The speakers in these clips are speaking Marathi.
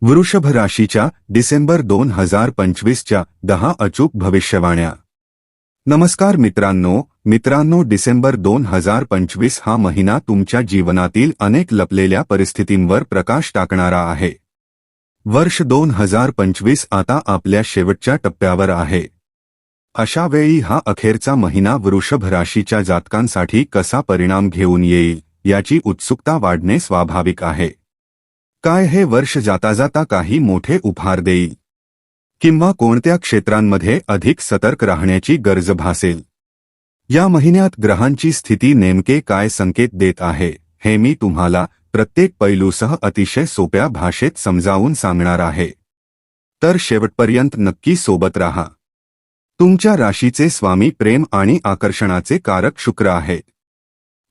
वृषभ राशीच्या डिसेंबर 2025च्या 10 अचूक भविष्यवाण्या। नमस्कार मित्रांनो, डिसेंबर 2025 हा महिना तुमच्या जीवनातील अनेक लपलेल्या परिस्थितींवर प्रकाश टाकणारा आहे। वर्ष 2025 आता आपल्या शेवटच्या टप्प्यावर आहे। अशा वेळी हा अखेरचा महिना वृषभ राशीच्या जातकांसाठी कसा परिणाम घेऊन येईल याची उत्सुकता वाढणे स्वाभाविक आहे। काय हे वर्ष जाता काही मोठे उपहार देईल किंवा कोणत्या क्षेत्रांमध्ये अधिक सतर्क राहण्याची गरज भासेल? या महिन्यात ग्रहांची स्थिती नेमके काय संकेत देत आहे हे मी तुम्हाला प्रत्येक पैलूसह अतिशय सोप्या भाषेत समजावून सांगणार आहे। तर शेवटपर्यंत नक्की सोबत राहा। तुमच्या राशीचे स्वामी प्रेम आणि आकर्षणाचे कारक शुक्र आहे।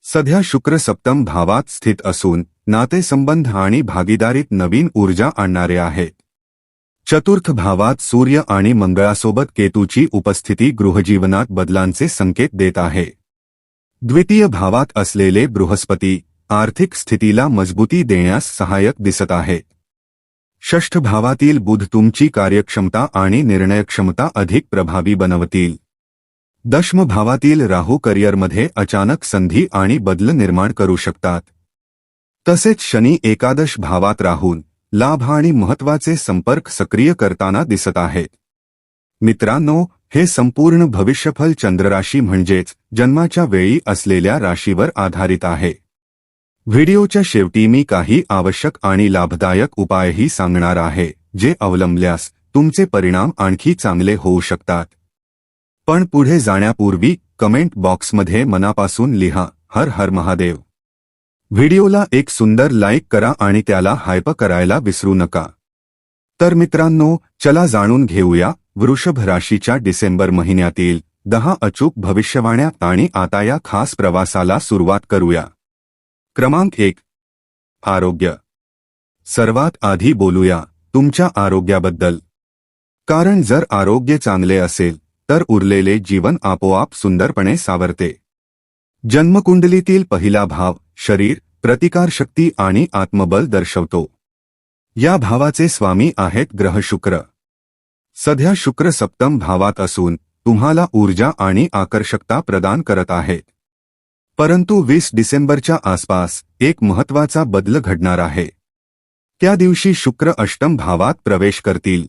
सध्या शुक्र सप्तम भावात स्थित असून नातेसंबंध आणि भागीदारीत नवीन ऊर्जा आणणारे आहेत। चतुर्थ भावात सूर्य आणि मंगळासोबत केतूची उपस्थिती गृहजीवनात बदलांचे संकेत देत आहे। द्वितीय भावात असलेले बृहस्पती आर्थिक स्थितीला मजबूती देण्यास सहाय्यक दिसत आहे। षष्ठ भावातील बुध तुमची कार्यक्षमता आणि निर्णयक्षमता अधिक प्रभावी बनवतील। दशम भावातील राहू करिअरमध्ये अचानक संधी आणि बदल निर्माण करू शकतात। तसेच शनी एकादश भावात राहून लाभ आणि महत्त्वाचे संपर्क सक्रिय करताना दिसत आहेत। मित्रांनो, हे संपूर्ण भविष्यफल चंद्रराशी म्हणजेच जन्माच्या वेळी असलेल्या राशीवर आधारित आहे। व्हिडिओच्या शेवटी मी काही आवश्यक आणि लाभदायक उपायही सांगणार आहे जे अवलंबल्यास तुमचे परिणाम आणखी चांगले होऊ शकतात। पण पुढे जाण्यापूर्वी कमेंट बॉक्समध्ये मनापासून लिहा हर हर महादेव। व्हिडिओला एक सुंदर लाईक करा आणि त्याला हायप करायला विसरू नका। तर मित्रांनो, चला जाणून घेऊया वृषभ राशीच्या डिसेंबर महिन्यातील 10 अचूक भविष्यवाण्या आणि आता या खास प्रवासाला सुरुवात करूया। क्रमांक 1, आरोग्य। सर्वात आधी बोलूया तुमच्या आरोग्याबद्दल, कारण जर आरोग्य चांगले असेल तर उरलेले जीवन आपोआप सुंदरपणे सावरते। जन्मकुंडलीतील पहिला भाव शरीर, प्रतिकारशक्ती आणि आत्मबल दर्शवतो। या भावाचे स्वामी आहेत ग्रह शुक्र। सध्या शुक्र सप्तम भावात असून तुम्हाला ऊर्जा आणि आकर्षकता प्रदान करत आहेत। परंतु 20 डिसेंबरच्या आसपास एक महत्त्वाचा बदल घडणार आहे। त्या दिवशी शुक्र अष्टम भावात प्रवेश करतील।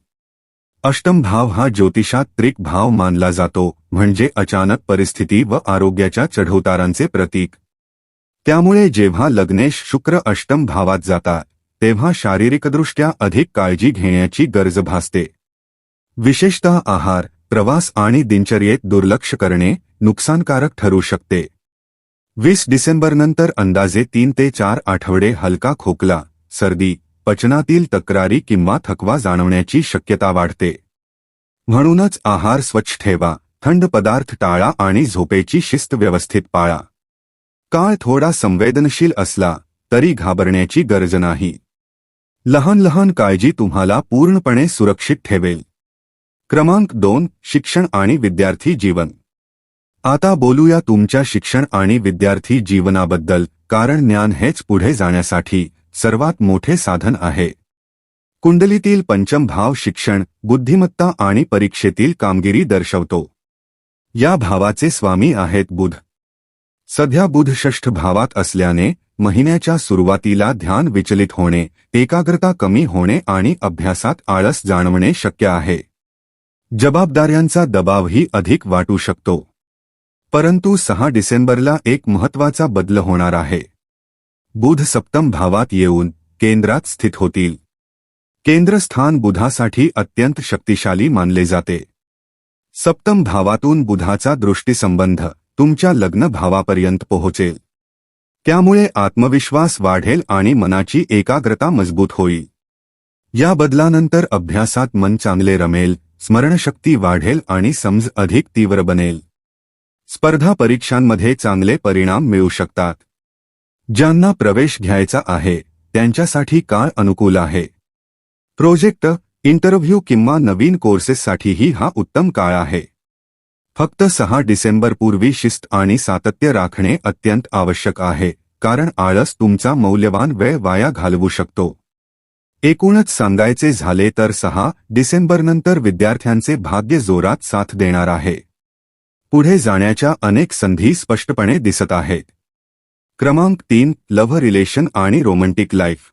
अष्टम भाव हा ज्योतिषात त्रिक भाव मानला जातो, म्हणजे अचानक परिस्थिती व आरोग्याच्या चढउतारांचे प्रतीक। त्यामुळे जेव्हा लग्नेश शुक्र अष्टम भावात जातात तेव्हा शारीरिकदृष्ट्या अधिक काळजी घेण्याची गरज भासते। विशेषतः आहार, प्रवास आणि दिनचर्येत दुर्लक्ष करणे नुकसानकारक ठरू शकते। 20 डिसेंबरनंतर अंदाजे 3 ते 4 आठवडे हलका खोकला, सर्दी, पचनातील तक्रारी किंवा थकवा जाणवण्याची शक्यता वाढते। म्हणूनच आहार स्वच्छ ठेवा, थंड पदार्थ टाळा आणि झोपेची शिस्त व्यवस्थित पाळा। काळ थोडा संवेदनशील असला तरी घाबरण्याची गरज नाही। लहान लहान काळजी तुम्हाला पूर्णपणे सुरक्षित ठेवेल। क्रमांक 2, शिक्षण आणि विद्यार्थी जीवन। आता बोलूया तुमच्या शिक्षण आणि विद्यार्थी जीवनाबद्दल, कारण ज्ञान हेच पुढे जाण्यासाठी सर्वात मोठे साधन आहे। कुंडलीतील पंचम भाव शिक्षण, बुद्धिमत्ता आणि परीक्षेतील कामगिरी दर्शवतो। या भावाचे स्वामी आहेत बुध। सध्या बुध षष्ठ भावात असल्याने महिन्याच्या सुरुवातीला ध्यान विचलित होणे, एकाग्रता कमी होणे आणि अभ्यासात आळस जाणवणे शक्य आहे। जबाबदाऱ्यांचा दबावही अधिक वाटू शकतो। परंतु 6 डिसेंबरला एक महत्त्वाचा बदल होणार आहे। बुध सप्तम भावात येऊन केंद्रात स्थित होतील। केंद्रस्थान बुधासाठी अत्यंत शक्तिशाली मानले जाते। सप्तम भावातून बुधाचा दृष्टिसंबंध तुमच्या लग्न भावापर्यंत पोहोचेल। त्यामुळे आत्मविश्वास वाढेल आणि मनाची एकाग्रता मजबूत होईल। या बदलानंतर अभ्यासात मन चांगले रमेल, स्मरणशक्ती वाढेल आणि समज अधिक तीव्र बनेल। स्पर्धा परीक्षांमध्ये चांगले परिणाम मिळू शकतात। ज्यांना प्रवेश घ्यायचा आहे त्यांच्यासाठी काळ अनुकूल आहे। प्रोजेक्ट, इंटरव्ह्यू किंवा नवीन कोर्सेससाठीही हा उत्तम काळ आहे। फक्त 6 डिसेंबरपूर्वी शिस्त आणि सातत्य राखणे अत्यंत आवश्यक आहे, कारण आळस तुमचा मौल्यवान वेळ वाया घालवू शकतो। एकूणच सांगायचे झाले तर 6 डिसेंबरनंतर विद्यार्थ्यांचे भाग्य जोरात साथ देणार आहे. पुढे जाण्याच्या अनेक संधी स्पष्टपणे दिसत आहेत. क्रमांक 3 लव्ह रिलेशन आणि रोमॅन्टिक लाईफ.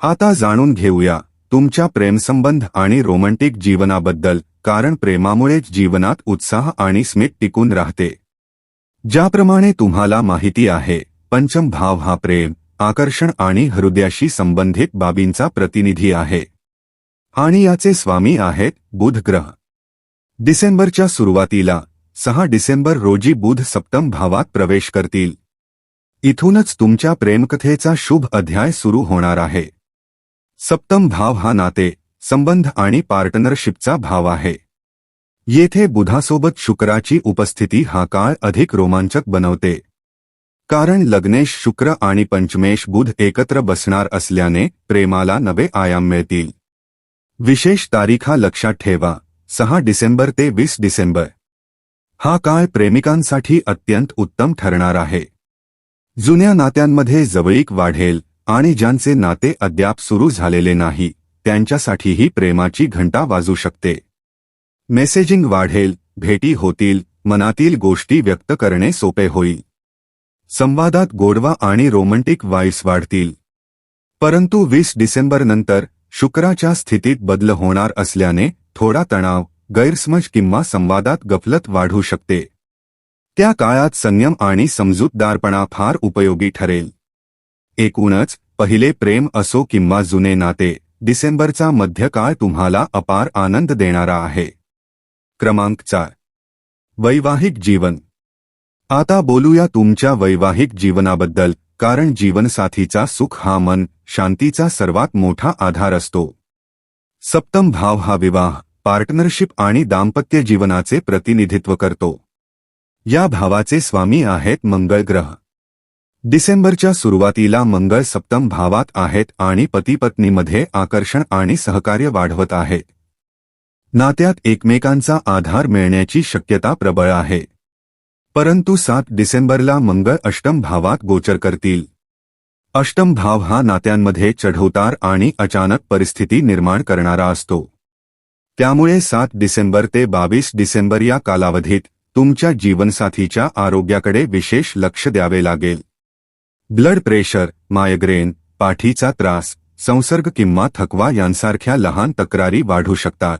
आता जाणून घेऊया तुमच्या प्रेमसंबंध आणि रोमॅन्टिक जीवनाबद्दल, कारण प्रेमामुळेच जीवनात उत्साह आणि स्मित टिकून राहते. ज्याप्रमाणे तुम्हाला माहिती आहे, पंचम भाव हा प्रेम, आकर्षण आणि हृदयाशी संबंधित बाबींचा प्रतिनिधी आहे आणि याचे स्वामी आहेत बुध ग्रह. डिसेंबरच्या सुरुवातीला 6 डिसेंबर रोजी बुध सप्तम भावात प्रवेश करतील. इथूनच तुमच्या प्रेमकथेचा शुभ अध्याय सुरू होणार आहे. सप्तम भाव हा नाते, संबंध आणि पार्टनरशिपचा भाव आहे. येथे बुधासोबत शुक्राची उपस्थिती हा काळ अधिक रोमांचक बनवते, कारण लग्नेश शुक्र आणि पंचमेश बुध एकत्र बसणार असल्याने प्रेमाला नवे आयाम मिळतील. विशेष तारीखा लक्षात ठेवा, 6 डिसेंबर ते 20 डिसेंबर. हा काळ प्रेमिकांसाठी अत्यंत उत्तम ठरणार आहे. जुन्या नात्यांमध्ये जवळीक वाढेल आणि ज्यांचे नाते अद्याप सुरू झालेले नाही त्यांच्यासाठीही प्रेमाची घंटा वाजू शकते. मेसेजिंग वाढेल, भेटी होतील, मनातील गोष्टी व्यक्त करणे सोपे होईल. संवादात गोडवा आणि रोमॅन्टिक वाईब्स वाढतील. परंतु 20 डिसेंबरनंतर शुक्राच्या स्थितीत बदल होणार असल्याने थोडा तणाव, गैरसमज किंवा संवादात गफलत वाढू शकते. त्या काळात संयम आणि समजूतदारपणा फार उपयोगी ठरेल. एकूणच पहिले प्रेम असो किंवा जुने नाते, डिसेंबरचा मध्यकाळ तुम्हाला अपार आनंद देणारा आहे. क्रमांक 4 वैवाहिक जीवन. आता बोलूया तुमच्या वैवाहिक जीवनाबद्दल, कारण जीवनसाथीचा सुख हा मन शांतीचा सर्वात मोठा आधार असतो. सप्तम भाव हा विवाह, पार्टनरशिप आणि दाम्पत्य जीवनाचे प्रतिनिधित्व करतो. या भावाचे स्वामी आहेत मंगळ ग्रह. डिसेंबरच्या सुरुवातीला मंगळ सप्तम भावात आहेत आणि पती-पत्नीमध्ये आकर्षण आणि सहकार्य वाढवत आहेत. नात्यात एकमेकांचा आधार मिळण्याची शक्यता प्रबळ आहे. परंतु 7 डिसेंबरला मंगळ अष्टम भावात गोचर करतील. अष्टम भाव हा नात्यांमध्ये चढउतार आणि अचानक परिस्थिती निर्माण करणारा असतो. त्यामुळे 7 डिसेंबर ते 22 डिसेंबर या कालावधीत तुमच्या जीवनसाथीच्या आरोग्याकडे विशेष लक्ष द्यावे लागेल. ब्लड प्रेशर, मायग्रेन, पाठीचा त्रास, संसर्ग किंवा थकवा यांसारख्या लहान तक्रारी वाढू शकतात.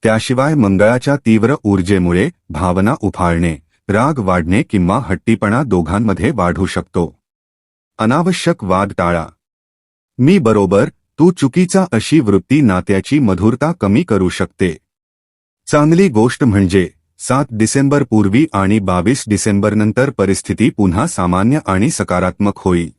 त्याशिवाय मंगळाच्या तीव्र ऊर्जेमुळे भावना उफाळणे, राग वाढणे किंवा हट्टीपणा दोघांमध्ये वाढू शकतो. अनावश्यक वाद टाळा. मी बरोबर, तू चुकीचा अशी वृत्ती नात्याची मधुरता कमी करू शकते. चांगली गोष्ट म्हणजे 7 डिसेंबर पूर्वी आणि 22 डिसेंबरनंतर परिस्थिती पुन्हा सामान्य आणि सकारात्मक होईल.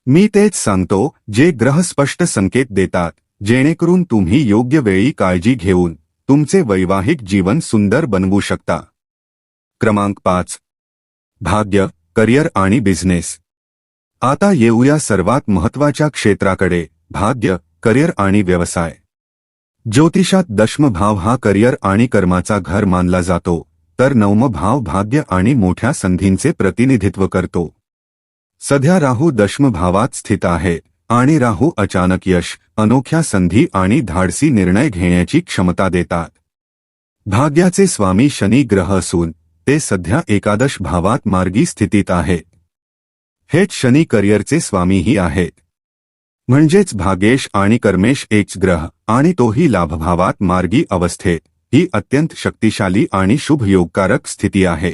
मी तेच सांगतो जे ग्रह स्पष्ट संकेत देतात, जेणेकरून तुम्ही योग्य वेळी काळजी घेऊन तुमचे वैवाहिक जीवन सुंदर बनवू शकता. क्रमांक 5 भाग्य, करिअर आणि बिझनेस. आता येऊया सर्वात महत्त्वाच्या क्षेत्राकडे, भाग्य, करिअर आणि व्यवसाय. ज्योतिषात दशम भाव हा करिअर आणि कर्माचा घर मानला जातो, तर नवम भाव भाग्य आणि मोठ्या संधींचे प्रतिनिधित्व करतो. सध्या राहू दशम भावात स्थित आहे आणि राहू अचानक यश, अनोख्या संधी आणि धाडसी निर्णय घेण्याची क्षमता देतात. भाग्याचे स्वामी शनी ग्रह असून ते सध्या एकादश भावात मार्गी स्थितीत आहेत. हेच शनी करिअरचे स्वामीही आहेत. म्हणजेच भागेश आणि कर्मेश एक ग्रह आणि तोही लाभभावात मार्गी अवस्थेत, ही अत्यंत शक्तिशाली आणि शुभ योगकारक स्थिती आहे.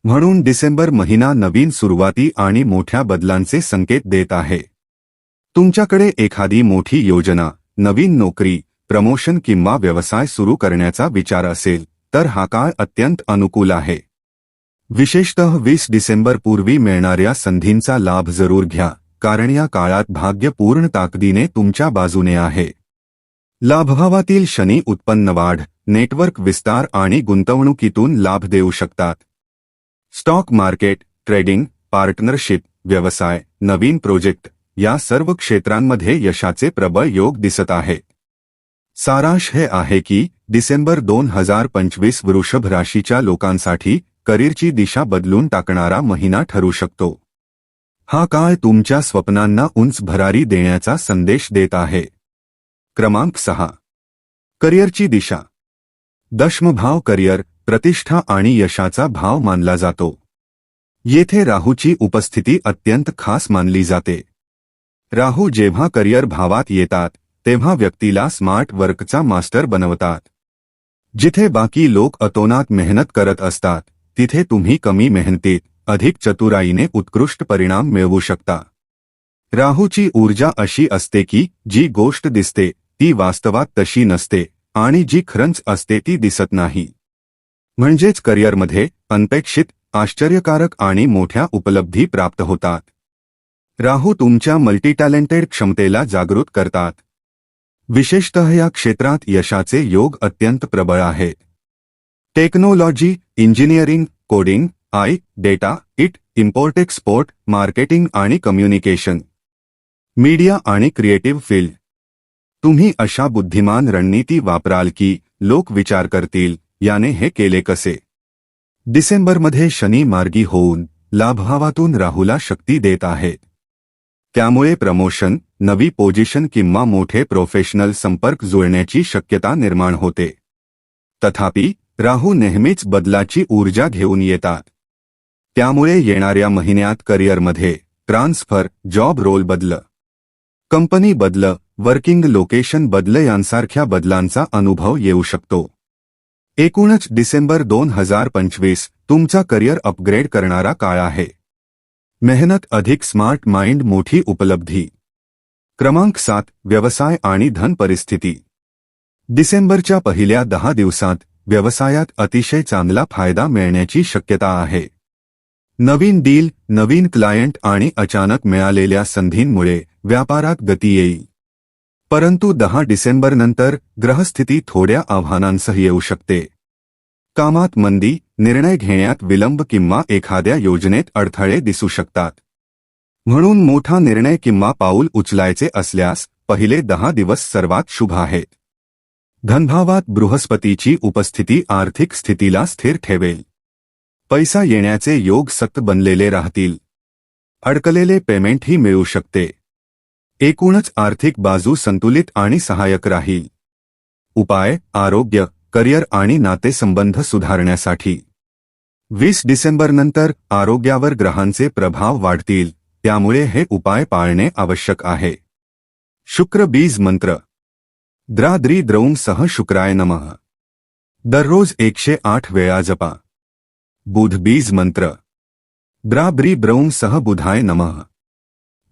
म्हणून डिसेंबर महिना नवीन सुरुवाती आणि मोठ्या बदलांचे संकेत देत आहे. तुमच्याकडे एखादी मोठी योजना, नवीन नोकरी, प्रमोशन किंवा व्यवसाय सुरू करण्याचा विचार असेल तर हा काळ अत्यंत अनुकूल आहे. विशेषतः 20 डिसेंबर पूर्वी मिळणाऱ्या संधींचा लाभ जरूर घ्या, कारण या काळात भाग्य पूर्ण ताकदीने तुमच्या बाजूने आहे. लाभभावातील शनी उत्पन्न वाढ, नेटवर्क विस्तार आणि गुंतवणुकीतून लाभ देऊ शकतात. स्टॉक मार्केट, ट्रेडिंग, पार्टनरशिप, व्यवसाय, नवीन प्रोजेक्ट या सर्व क्षेत्रांमध्ये यशाचे प्रबळ योग दिसत आहेत. सारांश हे आहे की डिसेंबर 2025 वृषभ राशीच्या लोकांसाठी करिअरची दिशा बदलून टाकणारा महिना ठरू शकतो. हा काळ तुमच्या स्वप्नांना उंच भरारी देण्याचा संदेश देत आहे. क्रमांक 6. करिअरची दिशा. दशमभाव करिअर, प्रतिष्ठा आणि यशाचा भाव मानला जातो. येथे राहूची उपस्थिती अत्यंत खास मानली जाते. राहू जेव्हा करिअर भावात येतात तेव्हा व्यक्तीला स्मार्ट वर्कचा मास्टर बनवतात. जिथे बाकी लोक अतोनात मेहनत करत असतात तिथे तुम्ही कमी मेहनतीत अधिक चतुराईने उत्कृष्ट परिणाम मिळवू शकता. राहूची ऊर्जा अशी असते की जी गोष्ट दिसते ती वास्तवात तशी नसते आणि जी खरंच असते ती दिसत नाही. म्हणजेच करिअरमध्ये अनपेक्षित, आश्चर्यकारक आणि मोठ्या उपलब्धी प्राप्त होतात. राहू तुमच्या मल्टीटॅलेंटेड क्षमतेला जागृत करतात. विशेषतः या क्षेत्रात यशाचे योग अत्यंत प्रबळ आहेत. Technology, engineering, coding, data, import export, marketing आणि कम्युनिकेशन, मीडिया आणि क्रिएटिव्ह फील्ड. तुम्ही अशा बुद्धिमान रणनीती वापराल की लोक विचार करतील, याने हे केले कसे. डिसेंबरमध्ये शनी मार्गी होऊन लाभभावातून राहूला शक्ती देत आहेत. त्यामुळे प्रमोशन, नवी पोझिशन किंवा मोठे प्रोफेशनल संपर्क जुळण्याची शक्यता निर्माण होते. तथापि राहू नेहमीच बदलाची ऊर्जा घेऊन येतात. त्यामुळे येणाऱ्या महिन्यात करिअरमध्ये ट्रान्सफर, जॉब रोल बदल, कंपनी बदल, वर्किंग लोकेशन बदल यांसारख्या बदलांचा अनुभव येऊ शकतो. एकूणच डिसेंबर 2025 तुमचा करिअर अपग्रेड करणारा काळ आहे. मेहनत अधिक स्मार्ट माइंड, मोठी उपलब्धी. क्रमांक 7. व्यवसाय आणि धन परिस्थिती. डिसेंबरच्या पहिल्या 10 दिवसात व्यवसायात अतिशय चांगला फायदा मिळण्याची शक्यता आहे. नवीन डील, नवीन क्लायंट आणि अचानक मिळालेल्या संधींमुळे व्यापारात गती येईल. परंतु 10 डिसेंबरनंतर ग्रहस्थिती थोड्या आव्हानांसह येऊ शकते. कामात मंदी, निर्णय घेण्यात विलंब किंवा एखाद्या योजनेत अडथळे दिसू शकतात. म्हणून मोठा निर्णय किंवा पाऊल उचलायचे असल्यास पहिले 10 दिवस सर्वात शुभ आहेत. धनभावात बृहस्पतीची उपस्थिती आर्थिक स्थितीला स्थिर ठेवेल. पैसा येण्याचे योग सक्त बनलेले राहतील. अडकलेले पेमेंटही मिळू शकते. एकूणच आर्थिक बाजू संतुलित आणि सहाय्यक राहील. उपाय: आरोग्य, करिअर आणि नातेसंबंध सुधारण्यासाठी. 20 डिसेंबरनंतर आरोग्यावर ग्रहांचे प्रभाव वाढतील, त्यामुळे हे उपाय पाळणे आवश्यक आहे. शुक्र बीज मंत्र. द्रा द्री द्रौं सह शुक्राय नमः. दररोज 108 वेळा जपा. बुध बीज मंत्र. द्रा ब्री ब्रौं सह बुधाय नमः.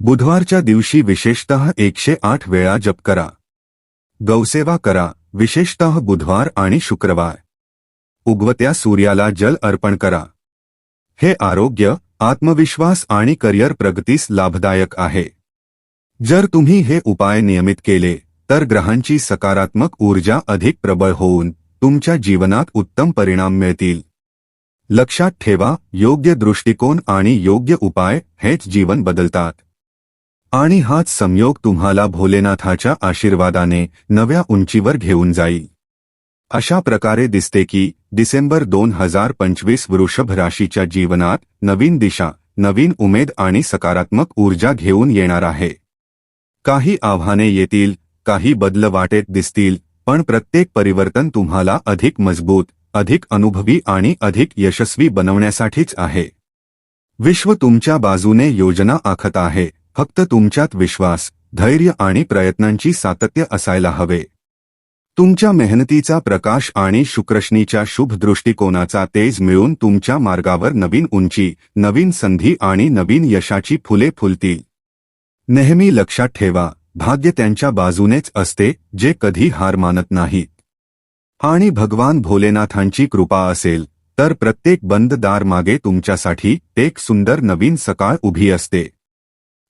बुधवारच्या दिवशी विशेषतः 108 वेळा जप करा. गौसेवा करा, विशेषतः बुधवार आणि शुक्रवार. उगवत्या सूर्याला जल अर्पण करा. हे आरोग्य, आत्मविश्वास आणि करिअर प्रगतीस लाभदायक आहे. जर तुम्ही हे उपाय नियमित केले तर ग्रहांची सकारात्मक ऊर्जा अधिक प्रबळ होऊन तुमच्या जीवनात उत्तम परिणाम मिळतील. लक्षात ठेवा, योग्य दृष्टिकोन आणि योग्य उपाय हेच जीवन बदलतात. आणि हाच संयोग तुम्हाला भोलेनाथाच्या आशीर्वादाने नव्या उंचीवर घेऊन जाईल. अशा प्रकारे दिसते की डिसेंबर 2025 वृषभ राशीच्या जीवनात नवीन दिशा, नवीन उमेद आणि सकारात्मक ऊर्जा घेऊन येणार आहे. काही आव्हाने येतील, काही बदल वाटेत दिसतील, पण प्रत्येक परिवर्तन तुम्हाला अधिक मजबूत, अधिक अनुभवी आणि अधिक यशस्वी बनवण्यासाठीच आहे. विश्व तुमच्या बाजूने योजना आखत आहे. फक्त तुमच्यात विश्वास, धैर्य आणि प्रयत्नांची सातत्य असायला हवे. तुमच्या मेहनतीचा प्रकाश आणि शुक्रशनीच्या शुभ दृष्टिकोनाचा तेज मिळून तुमच्या मार्गावर नवीन उंची, नवीन संधी आणि नवीन यशाची फुले फुलतील. नेहमी लक्षात ठेवा, भाग्य त्यांच्या बाजूनेच असते जे कधी हार मानत नाहीत. आणि भगवान भोलेनाथांची कृपा असेल तर प्रत्येक बंद दार मागे तुमच्यासाठी एक सुंदर नवीन सकाळ उभी असते.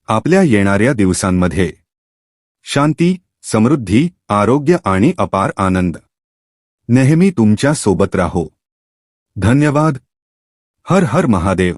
आपल्या येणाऱ्या दिवसांमध्ये शांती, समृद्धी, आरोग्य आणि अपार आनंद नेहमी तुमच्या सोबत राहो. धन्यवाद. हर हर महादेव.